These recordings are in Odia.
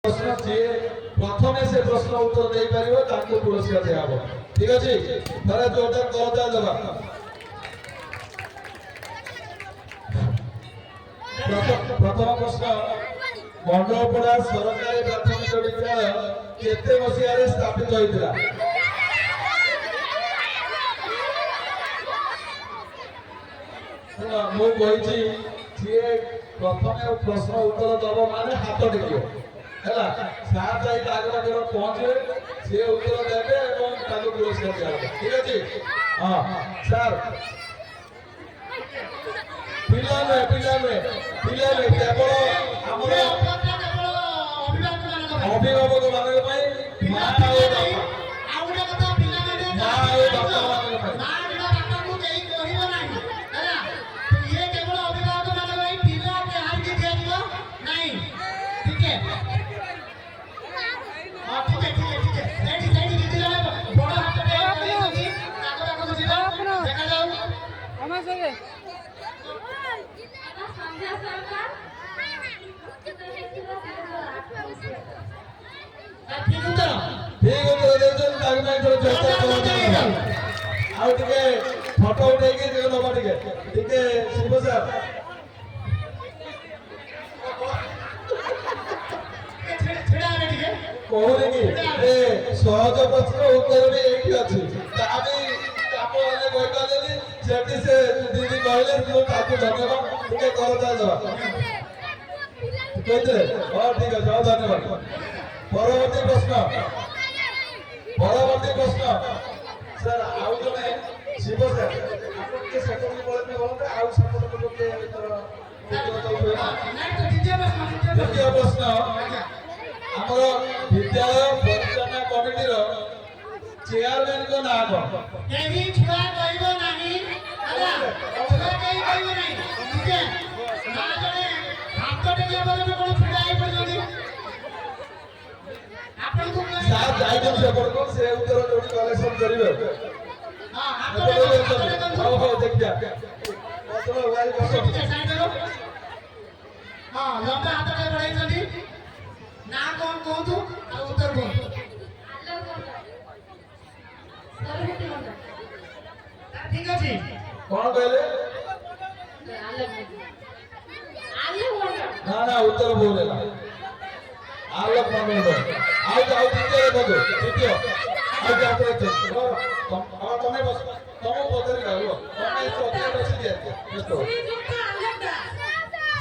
প্রশ্ন যে প্রথমে সে প্রশ্ন উত্তর দেই পারিব তাকে পুরস্কার দেয়া হবে। ঠিক আছে, তাহলে জোরদার করতাল দেবা। প্রথম প্রশ্ন, মন্ডলপড়া সরকারি প্রাথমিক বিদ্যালয় কেতে মସିହାରେ স্থাপিত হইଥିଲା? ମୁଁ କହିଛି ଯିଏ ପ୍ରଥମେ ପ୍ରଶ୍ନ ଉତ୍ତର ଦବ ମାନେ ହାତ ଟେକିବ ହେଲା। ସାର୍ ଯାଇ ଆଗ ପାଖରେ ପହଞ୍ଚିବେ, ସେ ଉତ୍ତର ଦେବେ ଏବଂ ତାକୁ ପୁରସ୍କାର ଦିଆହେବ। ଠିକ ଅଛି? ହଁ ସାର୍, ପିଲା ନୁହେଁ କେବଳ ଆମର ଅଭିଭାବକ ମାନଙ୍କ ପାଇଁ, ମା ଆଉ ବାପା, ମା ଆଉ ବାପା ମାନଙ୍କ ପାଇଁ। ଆଉ ଟିକେ ଫଟୋ ଉଠେଇକି ଟିକେ ନବା ଟିକେ ଶିବ ସାର୍ କହୁନି କି ସହଜ ପ୍ରଶ୍ନ ଉତ୍ତର ବି ଏଇଠି ଅଛି। ତା ବି ଆପଣମାନେ କହିପାରିଲେନି, ସେଠି ସେ ଦିଦି କହିଲେ ତାକୁ ଧନ୍ୟବାଦ, ଟିକେ କରତାଳି ଦେବା କହିଥିଲେ। ହଁ ଠିକ ଅଛି, ହଉ ଧନ୍ୟବାଦ। ପରବର୍ତ୍ତୀ ପ୍ରଶ୍ନ ସାର୍, ଆଉ ଜଣେ ଶିବ ସାର୍ ଆପଣ ଟିକେ ସେପଟକୁ ପଳେଇଲେ ଭଲ, ଆଉ ସେପଟକୁ ଟିକେ ଦ୍ୱିତୀୟ ପ୍ରଶ୍ନ, ଆମର ବିଦ୍ୟାଳୟ ପରିଚାଳନା କମିଟିର ଚେୟାରମ୍ୟାନଙ୍କ ନାଁ କଣ? କେହି ଛୁଆ କହିବ ନାହିଁ, ଛୁଆ କେହି କହିବ ନାହିଁ। ନା ଜଣେ ହାତ ଟେକିବା ପରେ କଣ ଛିଡ଼ା ହେଇପଡ଼ିଛନ୍ତି? ଆପଣଙ୍କୁ ସାର୍ ଯାଇଛନ୍ତି ସେପଟକୁ, ସେ ଉତ୍ତର ଯୋଉଠି କଲେକ୍ସନ କରିବେ। ହଉ ଦେଖିବା। ହଁ, ଲମ୍ବା ହାତଟା ବଢ଼େଇଛନ୍ତି। ନା କଣ କୁହନ୍ତୁ ଆଉ ଉତ୍ତର କୁହନ୍ତୁ। ଠିକ ଅଛି, କଣ କହିଲେ? ନା ନା, ଉତ୍ତର ଭୁଲ ହେଲା। ଆଲୋକ ମଣ୍ଡଳ। ଆଉ ଦ୍ୱିତୀୟ ଦେଖନ୍ତୁ, ତମେ ବସ, ତମକୁ ପଚାରି କହିବ ତମେ ବସି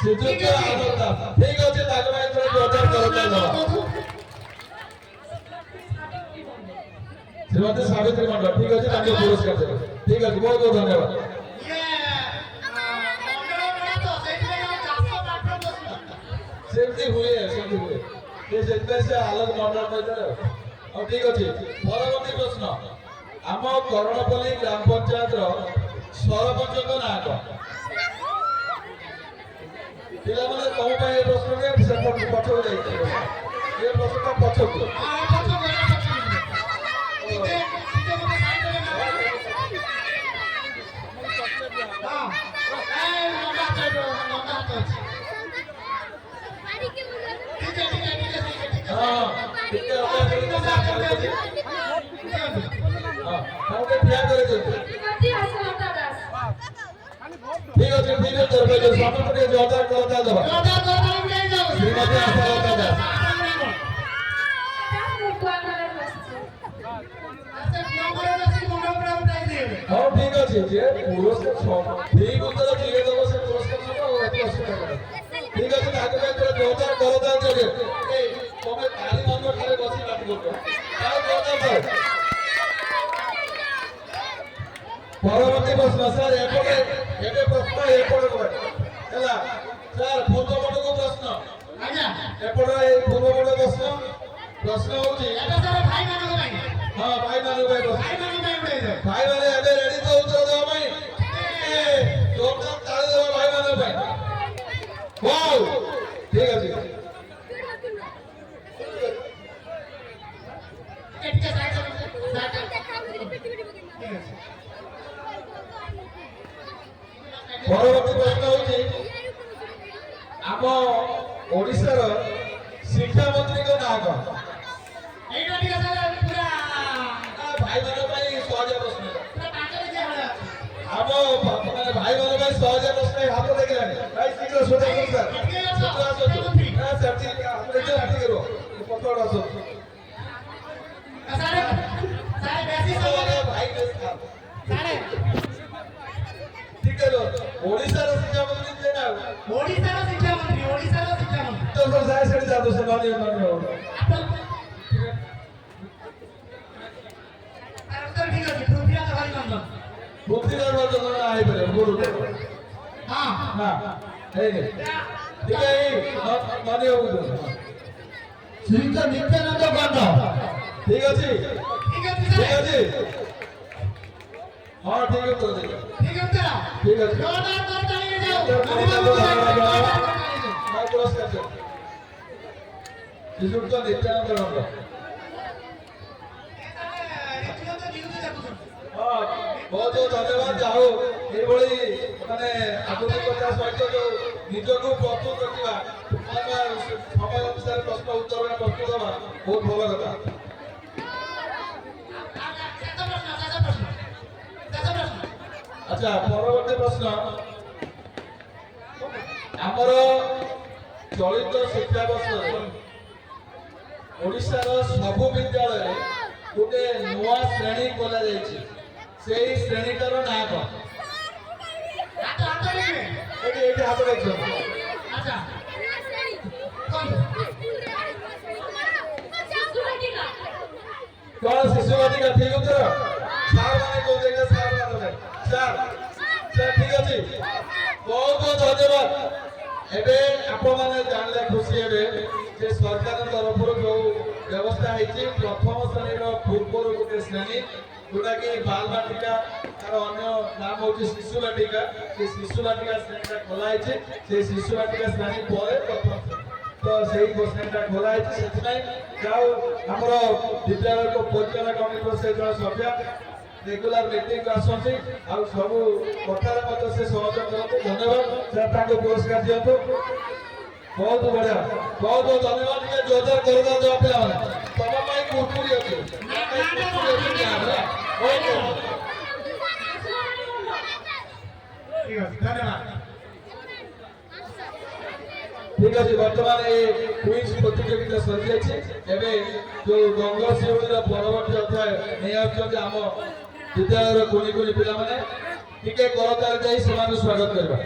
ଶ୍ରୀଯୁକ୍ତ ଆଲୋକ ଦାସ। ଠିକ ଅଛି, ତାଙ୍କ ପାଇଁ ଯୋରଦାର କରତାଳି ଦେବା। ଶ୍ରୀମତୀ ସାବିତ୍ରୀ ମଣ୍ଡଳ, ଠିକ ଅଛି, ତାଙ୍କୁ ପୁରସ୍କାର ଦେବେ। ଠିକ ଅଛି, ବହୁତ ବହୁତ ଧନ୍ୟବାଦ। ସେମିତି ହୁଏ ସେଥିପାଇଁ ସେ ଆଲୋକ ମଣ୍ଡଳ କହିଥିଲେ। ଆଉ ଠିକ ଅଛି, ପରବର୍ତ୍ତୀ ପ୍ରଶ୍ନ, ଆମ କରଣପଲ୍ଲୀ ଗ୍ରାମ ପଞ୍ଚାୟତର ସରପଞ୍ଚଙ୍କ ନାଁ କଣ? ପିଲାମାନେ ତମ ପାଇଁ ଏ ପ୍ରଶ୍ନରେ ସେପଟ ପଛକୁ ଯାଇଥିଲେ, ଏ ପ୍ରଶ୍ନଟା ପଛକୁ। ঠিক আছে, ସମସ୍ତେ ଯୋରଦାର କରତାଳି ଦେବା। ଶ୍ରୀମତୀ ଆଶାଲତା ଦାସ। ହଉ ଠିକ ଅଛି, ଯେ ପୁରସ୍କାର ଠିକ ଉତ୍ତର ଯିଏ ଦେବ ସେ ପୁରସ୍କାର ନବ। ଠିକ ଅଛି, ତାଙ୍କ ପାଇଁ ଯୋରଦାର କରତାଳି ଦେବେ। ତମେ ତାଳି ମନ୍ଦ ଠାରେ ବସି ପାଟି କରୁଛ। ପରବର୍ତ୍ତୀ ପ୍ରଶ୍ନ ସାର୍, ଏପଟେ ଏବେ ପ୍ରଶ୍ନ ଏପଟେ ହେଲା। ସାର୍ ପୂର୍ବ ପଟକୁ ପ୍ରଶ୍ନ, ଏପଟେ ଏଇ ପୂର୍ବ ପଟ ପ୍ରଶ୍ନ ହଉଛି ହଁ ଭାଇମାନଙ୍କ ପାଇଁ ପ୍ରଶ୍ନ। ଭାଇମାନେ ଏବେ ରେଡି ତ ଉତ୍ତର ଦେବା ପାଇଁ? ଯୋରଦାର ତାଳି ଦେବା ଭାଇମାନଙ୍କ ପାଇଁ। ହଉ ଠିକ ଅଛି। ପରବର୍ତ୍ତୀ ପ୍ରଶ୍ନ ହଉଛି, ଆମ ଓଡ଼ିଶାର ଶିକ୍ଷା ଶିକ୍ଷାମନ୍ତ୍ରୀଙ୍କ ନାଁ କ'ଣ? ଏଇଟା ଟିକେ ସାର୍ ପୁରା ଭାଇମାନଙ୍କ ପାଇଁ ସହଜ ପ୍ରଶ୍ନ। ପୁରା ପାଖରେ ଯିଏ ଭଳିଆ ଅଛି। ଆମ ମାନେ ଭାଇମାନଙ୍କ ପାଇଁ ସହଜ ପ୍ରଶ୍ନ ହାତ ଦେଖିଲାଣି। ଭାଇ ଶୀଘ୍ର ଶୁଣ ସାର୍। ଶୀଘ୍ର ଆସନ୍ତୁ। ନା ଚାଚି ଆପଣ ଏଠି ଟିକେ ରୁହ। ପତ୍ର ଆସନ୍ତୁ। ସାର୍ ବେଶୀ ସମୟ ଭାଇ ସାର୍ ঠিক আছে ওড়িশার শিক্ষামন্ত্রী যে না ଓଡ଼ିଶାର ଶିକ୍ଷାମନ୍ତ୍ରୀ তো যায় সেটা যাবো সে নয় নয় তার উত্তর ঠিক আছে পৃথ্বীরাজ হরিনন্দন। বুদ্ধিরাজ জন্য না আইবে গুরু হ্যাঁ না এই ঠিক আছে নয় হবে শ্রীযুক্ত নিত্যানন্দ গণ্ড। ঠিক আছে ঠিক আছে ঠিক স্যার আছে হ্যাঁ ঠিক আছে ঠিক আছে ঠিক আছে জোরদার করে চালিয়ে যাও। मैं पुरस्कार देता श्रीजुक्त नित्यानंद गंड हाँ बहुत बहुत धन्यवाद जाओ ये माने आधुनिकता सहित जो निजक प्रस्तुत रखा समय अनुसार प्रश्न उत्तर प्रस्तुत हवा बहुत भल कथा अच्छा परवर्ती प्रश्न आमर चलित शिक्षा वर्ष ओडिशार सबु विद्यालय गोटे नुआ श्रेणी खोल श्रेणीटार ना कौन हाथ देख कौन शिशु बाटिका ठीक उत्तर सार माने कहते सार माने सार सार ठीक अच्छे बहुत बहुत धन्यवाद एबे आपण माने जानले खुशी हेबे जे सरकार तरफ जो व्यवस्था है प्रथम श्रेणी पूर्व गोटे श्रेणी जोटा कि बाल बाटिका तार अन्य नाम हूँ शिशु बाटिका से शिशु बाटिका श्रेणी खोलाई से शिशु बाटिका श्रेणी पर प्रथम तो सही श्रेणी खोलाई से जाओ आमर विद्यालय को परिचालन कमिटी से जन सभ्य रेगुलर मीटिंग आसती आ सब कथार से सहयोग करते धन्यवाद सर पुरस्कार दिंतु बहुत बढ़िया बहुत बहुत धन्यवाद जोरदार करदा दो पे तब माई कुरकुरी अछि ठीक है वर्तमान ये क्विज प्रतियोगिता सरी जाइए एवं जो गंगा शिवलीर परवर्ती अध्याय नहीं आम विद्यालय कुणी कुणी पिला टिके करताल जाई स्वागत करवा।